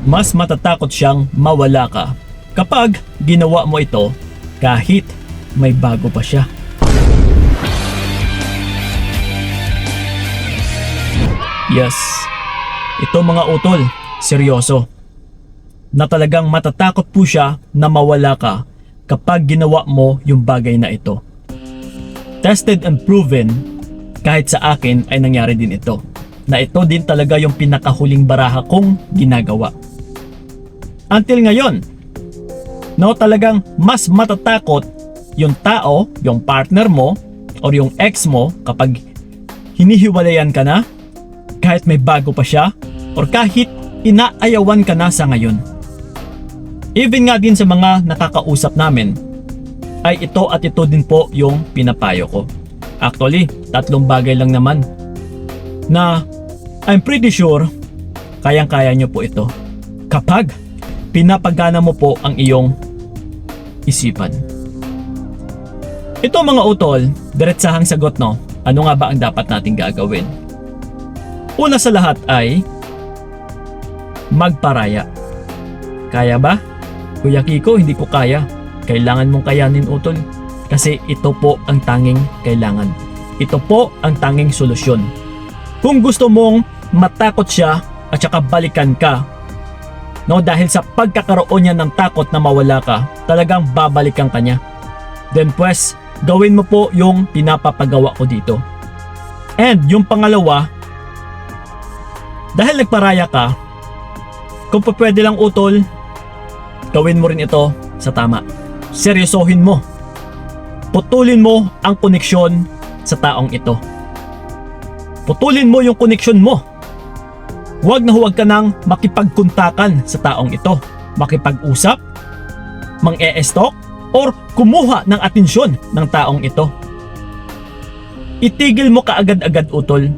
mas matatakot siyang mawala ka kapag ginawa mo ito kahit may bago pa siya. Yes, ito mga utol, seryoso. Na talagang matatakot po siya na mawala ka kapag ginawa mo yung bagay na ito. Tested and proven, kahit sa akin ay nangyari din ito. Na ito din talaga yung pinakahuling baraha kong ginagawa. Until ngayon, no, talagang mas matatakot yung tao, yung partner mo, or yung ex mo kapag hinihiwalayan ka na, kahit may bago pa siya, or kahit inaayawan ka na sa ngayon. Even nga din sa mga nakakausap namin, ay ito at ito din po yung pinapayo ko. Actually, 3 bagay lang naman na I'm pretty sure kayang-kaya nyo po ito kapag pinapagana mo po ang iyong isipan. Ito mga utol, diretsahang sagot, no? Ano nga ba ang dapat nating gagawin? Una sa lahat ay magparaya. Kaya ba? Kuya Kiko, hindi ko kaya. Kailangan mong kayanin, utol. Kasi ito po ang tanging kailangan. Ito po ang tanging solusyon. Kung gusto mong matakot siya at saka balikan ka, no, dahil sa pagkakaroon niya ng takot na mawala ka, talagang babalikan ka niya. Then pues, gawin mo po yung pinapapagawa ko dito. And yung pangalawa, dahil nagparaya ka, kung pa pwede lang utol, gawin mo rin ito sa tama. Seryosohin mo. Putulin mo ang koneksyon sa taong ito. Putulin mo yung koneksyon mo. Huwag na huwag ka nang makipagkuntakan sa taong ito. Makipag-usap, mang-e-stalk, or kumuha ng atensyon ng taong ito. Itigil mo kaagad-agad, utol.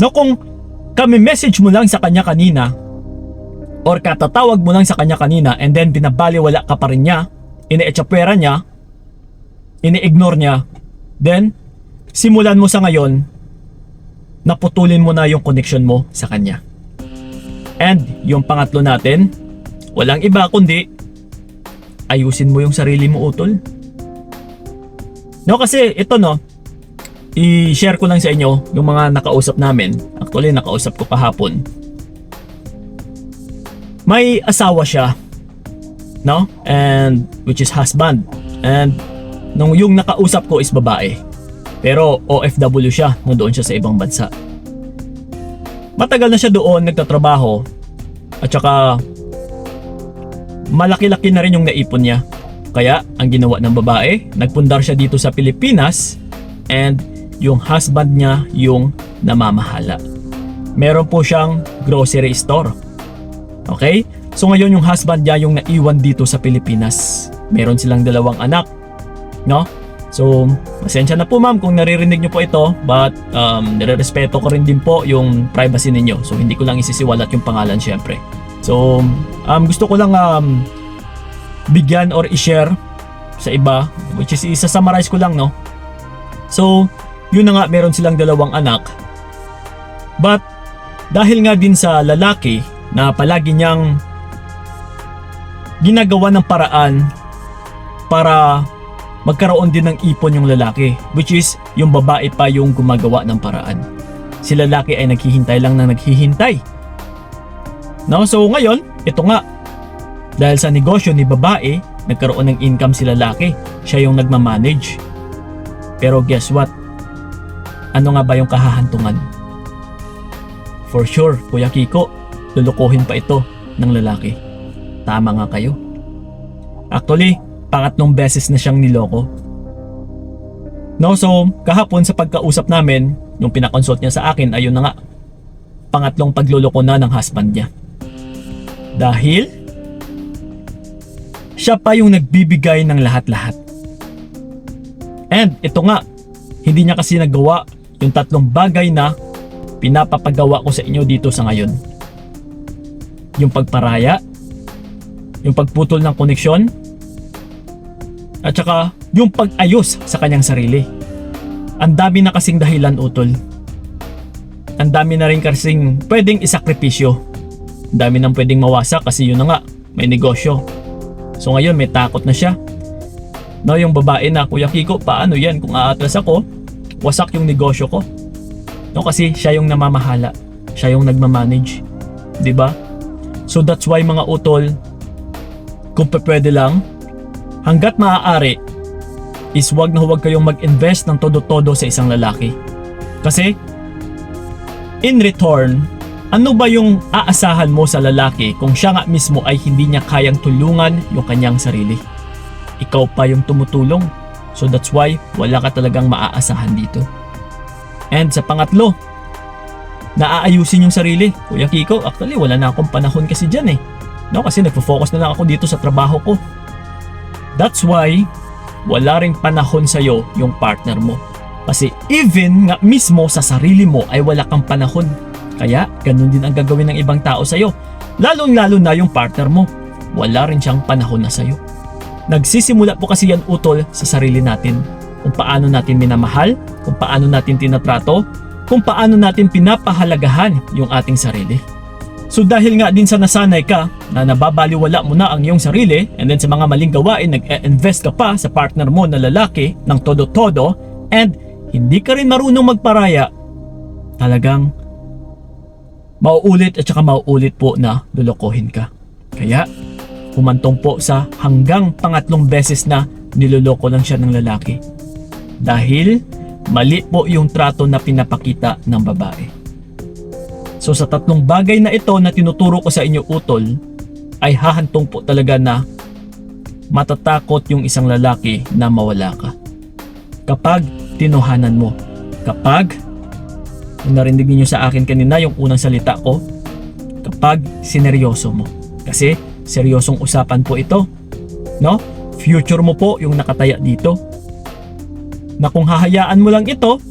No, kung kami message mo lang sa kanya kanina, or katatawag mo lang sa kanya kanina, and then binabaliwala ka pa rin niya, ine-echapwera niya, ini-ignore niya, then simulan mo sa ngayon, naputulin mo na yung connection mo sa kanya. And yung pangatlo natin, walang iba kundi ayusin mo yung sarili mo, utol. No, kasi ito, no, i-share ko lang sa inyo yung mga nakausap namin. Actually, nakausap ko kahapon. May asawa siya, no? And which is husband. And nung yung nakausap ko is babae. Pero OFW siya, no, doon siya sa ibang bansa. Matagal na siya doon nagtatrabaho. At saka malaki-laki na rin yung naipon niya. Kaya ang ginawa ng babae, nagpundar siya dito sa Pilipinas, and yung husband niya yung namamahala. Meron po siyang grocery store. Okay? So ngayon yung husband niya yung naiwan dito sa Pilipinas. Meron silang 2 anak, no? So pasensya na po ma'am kung naririnig nyo po ito, but nirerespeto ko rin din po yung privacy ninyo. So hindi ko lang isisiwalat yung pangalan syempre. So gusto ko lang bigyan or i-share sa iba, which is isa-summarize ko lang, no? So yun na nga, meron silang 2 anak. But dahil nga din sa lalaki na palagi niyang ginagawa ng paraan para magkaroon din ng ipon yung lalaki, which is yung babae pa yung gumagawa ng paraan. Si lalaki ay naghihintay lang na naghihintay. No? So ngayon, ito nga, dahil sa negosyo ni babae, nagkaroon ng income si lalaki. Siya yung nagmamanage. Pero guess what? Ano nga ba yung kahahantungan? For sure, Kuya Kiko, lulukuhin pa ito ng lalaki. Tama nga kayo. Actually, 3 beses na siyang niloko. No, so kahapon sa pagkausap namin, yung pinakonsult niya sa akin, ayun na nga, 3 pagluloko na ng husband niya. Dahil siya pa yung nagbibigay ng lahat-lahat. And ito nga, hindi niya kasi nagawa yung 3 bagay na pinapapagawa ko sa inyo dito sa ngayon. Yung pagparaya, yung pagputol ng koneksyon, at saka yung pag-ayos sa kanyang sarili. Ang dami na kasing dahilan, utol. Ang dami na rin kasing pwedeng isakripisyo, Dami nang pwedeng mawasak kasi yun na nga, may negosyo. So ngayon may takot na siya. No, yung babae na, Kuya Kiko, paano yan kung aatras ako, wasak yung negosyo ko? No, kasi siya yung namamahala, siya yung nagmamanage, 'di ba? So that's why mga utol, kung pwede lang, hanggat maaari, is wag na huwag kayong mag-invest ng todo-todo sa isang lalaki. Kasi, in return, ano ba yung aasahan mo sa lalaki kung siya nga mismo ay hindi niya kayang tulungan yung kanyang sarili? Ikaw pa yung tumutulong. So that's why, wala ka talagang maaasahan dito. And sa pangatlo, naaayusin yung sarili. Kuya Kiko, actually wala na akong panahon kasi dyan eh. No, kasi nagpo-focus na lang ako dito sa trabaho ko. That's why, wala ring panahon sa'yo yung partner mo. Kasi even nga mismo sa sarili mo ay wala kang panahon. Kaya ganun din ang gagawin ng ibang tao sa'yo. Lalong-lalo na yung partner mo. Wala rin siyang panahon na sa'yo. Nagsisimula po kasi yan utol sa sarili natin. Kung paano natin minamahal, kung paano natin tinatrato, kung paano natin pinapahalagahan yung ating sarili. So dahil nga din sa nasanay ka na nababaliwala mo na ang iyong sarili, and then sa mga maling gawain nag-e-invest ka pa sa partner mo na lalaki ng todo-todo, and hindi ka rin marunong magparaya, talagang mauulit at saka mauulit po na lulukohin ka. Kaya humantong po sa hanggang pangatlong beses na niloloko lang siya ng lalaki. Dahil mali po yung trato na pinapakita ng babae. So sa tatlong bagay na ito na tinuturo ko sa inyo utol, ay hahantong po talaga na matatakot yung isang lalaki na mawala ka. Kapag tinuhanan mo, kapag narinig niyo sa akin kanina yung unang salita ko, kapag sineryoso mo. Kasi seryosong usapan po ito, no? Future mo po yung nakataya dito. Na kung hahayaan mo lang ito,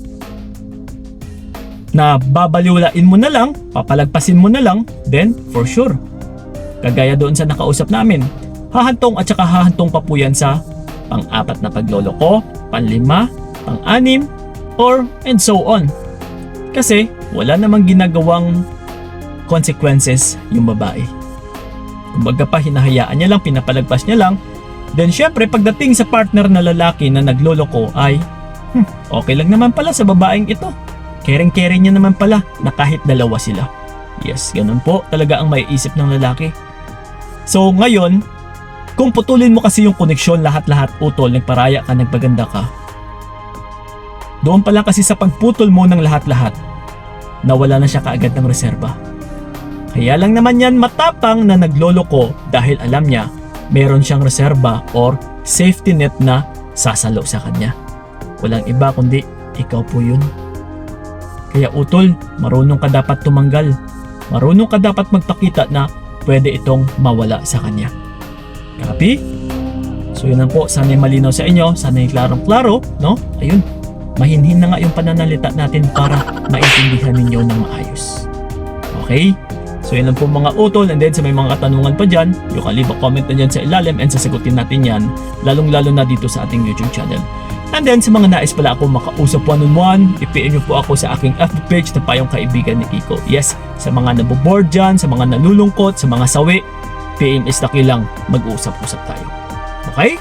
na babaliwalain mo na lang, papalagpasin mo na lang, then for sure, kagaya doon sa nakausap namin, hahantong at saka hahantong pa po yan sa pang-apat na pagloloko, pang-lima, pang-anim, or and so on. Kasi wala namang ginagawang consequences yung babae. Kumbaga pa hinahayaan niya lang, pinapalagpas niya lang, then syempre pagdating sa partner na lalaki na nagloloko ay okay lang naman pala sa babaeng ito. Caring-caring niya naman pala na kahit dalawa sila. Yes, ganun po talaga ang maiisip ng lalaki. So ngayon, kung putulin mo kasi yung koneksyon lahat-lahat utol, nagparaya ka, nagpaganda ka, doon pala kasi sa pagputol mo ng lahat-lahat, nawala na siya kaagad ng reserba. Kaya lang naman yan matapang na nagloloko dahil alam niya meron siyang reserba or safety net na sasalo sa kanya. Walang iba kundi ikaw po yun. Kaya utol, marunong ka dapat tumanggal. Marunong ka dapat magpakita na pwede itong mawala sa kanya. Copy? So yun lang po, sana'y malinaw sa inyo, sana'y klarong-klaro, no? Ayun, mahinhin na nga yung pananalita natin para maintindihan ninyo ng maayos. Okay? So yun lang po mga utol, and then sa may mga katanungan pa dyan, you can leave a comment na dyan sa ilalim and sasagutin natin yan, lalong-lalo na dito sa ating YouTube channel. And then sa mga nais pala ako makausap one-on-one, i-PM nyo po ako sa aking FB page na Payong Kaibigan ni Kiko. Yes, sa mga naboboard dyan, sa mga nalulungkot, sa mga sawi, PM is laki lang, mag-uusap-usap tayo. Okay?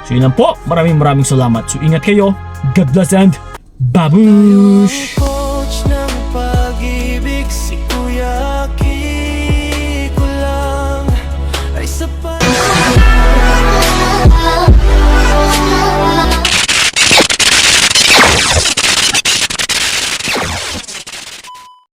So yun lang po, maraming salamat. So ingat kayo, God bless and babush!